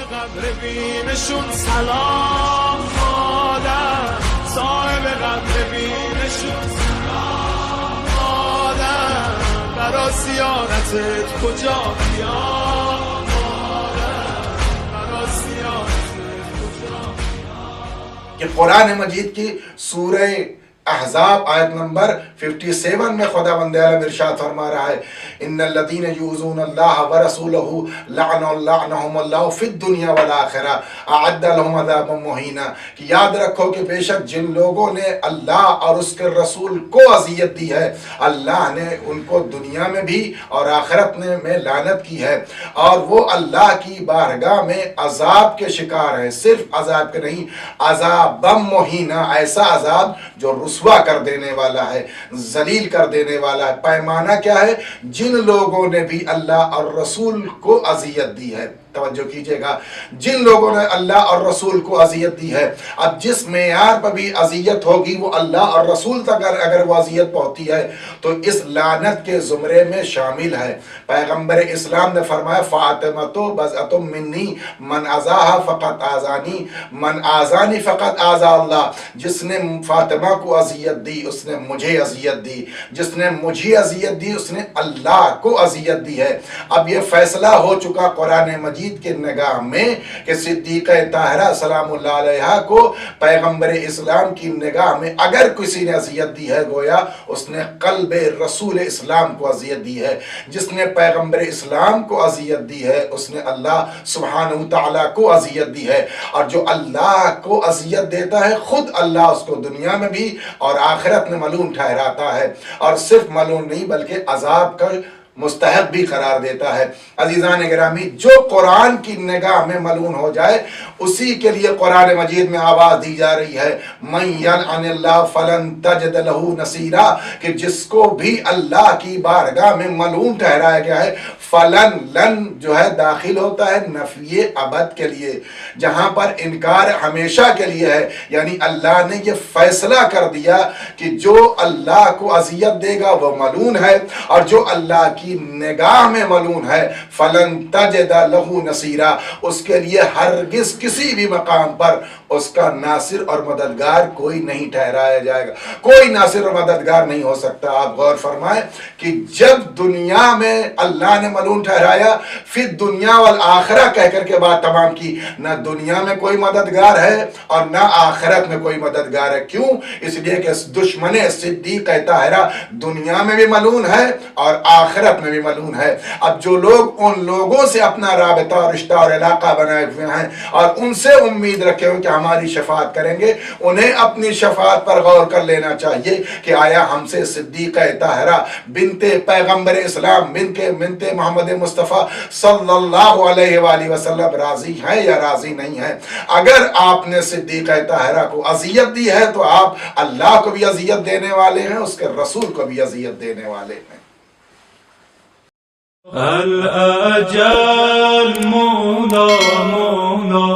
قدر بینشون سلام مادر، صاحب قدر بینشون سلام مادر، برا زیارتت کجا بیام مادر، برا زیارتت کجا بیام. کہ قرآن مجید کی سورہ احزاب آیت نمبر 57 میں خداوند عالم ارشاد فرما رہا ہے ان الذین یؤذون اللہ ورسولہ لعنهم اللہ فی الدنیا والآخرہ اعد لهم عذابا مہینا. کہ یاد رکھو کہ بے شک جن لوگوں نے اللہ اور اس کے رسول کو اذیت دی ہے اللہ نے ان کو دنیا میں بھی اور آخرت میں لعنت کی ہے، اور وہ اللہ کی بارگاہ میں عذاب کے شکار ہیں. صرف عذاب کے نہیں، عذابا مہینا، ایسا عذاب جو رسوا کر دینے والا ہے، ذلیل کر دینے والا ہے. پیمانہ کیا ہے؟ جن لوگوں نے بھی اللہ اور رسول کو اذیت دی ہے. توجہ کیجئے گا، جن لوگوں نے اللہ اور رسول کو اذیت دی ہے. اب جس معیار پر بھی اذیت ہوگی وہ اللہ اور رسول تک اگر وہ اذیت پہنچتی ہے تو اس لعنت کے زمرے میں شامل ہے. پیغمبر اسلام نے فرمایا فاطمۃ بضعۃ منی من اذاها فقط آذانی من آذانی فقط آذا اللہ. جس نے فاطمہ کو اذیت دی اس نے مجھے اذیت دی، جس نے مجھے اذیت دی اس نے اللہ کو اذیت دی ہے. اب یہ فیصلہ ہو چکا قرآن مجید کے نگاہ میں کہ صدیقہ طاہرہ سلام اللہ علیہا کو پیغمبر اسلام کی نگاہ میں اگر کسی نے اذیت دی ہے گویا اس نے قلب رسول اسلام کو اذیت دی ہے. جس نے پیغمبر اسلام کو اذیت دی ہے اس نے اللہ سبحانہ وتعالی کو اذیت دی ہے. اور جو اللہ کو اذیت دیتا ہے خود اللہ اس کو دنیا میں بھی اور آخرت میں ملعون ٹھہراتا ہے، اور صرف ملعون نہیں بلکہ عذاب کا مستحق بھی قرار دیتا ہے. عزیزان گرامی، جو قرآن کی نگاہ میں ملعون ہو جائے اسی کے لیے قرآن مجید میں آواز دی جا رہی ہے من یلعن اللہ فلن تجد لہ نصیرا، کہ جس کو بھی اللہ کی بارگاہ میں ملعون ٹھہرایا گیا ہے فلن، لن جو ہے داخل ہوتا ہے نفی ابد کے لیے، جہاں پر انکار ہمیشہ کے لیے ہے. یعنی اللہ نے یہ فیصلہ کر دیا کہ جو اللہ کو اذیت دے گا وہ ملعون ہے، اور جو اللہ کی نگاہ میں ملعون ہے فلن تجد لہ نصیرا، اس کے لیے ہرگز کسی بھی مقام پر اس کا ناصر اور مددگار کوئی نہیں ٹھہرایا جائے گا، کوئی ناصر اور مددگار نہیں ہو سکتا. آپ غور فرمائیں کہ جب دنیا میں اللہ نے ملعون ٹھہرایا پھر دنیا والآخرہ کہہ کر کے بات تمام کی، نہ دنیا میں کوئی مددگار ہے اور نہ آخرت میں کوئی مددگار ہے. کیوں؟ اس لیے کہ دشمن صدیقہ طاہرہ دنیا میں بھی ملعون ہے اور آخرت میں بھی ملعون ہے. اب جو لوگ ان لوگوں سے اپنا رابطہ اور رشتہ اور علاقہ بنائے ہوئے ہیں اور ان سے امید رکھے ہوئے کہ ہماری شفاعت کریں گے، انہیں اپنی شفاعت پر غور کر لینا چاہیے کہ آیا ہم سے صدیقہ طاہرہ بنت پیغمبر اسلام بنت محمد مصطفیٰ صلی اللہ علیہ وآلہ وسلم راضی ہیں یا راضی نہیں ہیں. اگر آپ نے صدیقہ طاہرہ کو اذیت دی ہے تو آپ اللہ کو بھی اذیت دینے والے ہیں، اس کے رسول کو بھی اذیت دینے والے ہیں. الأجل مولا مولا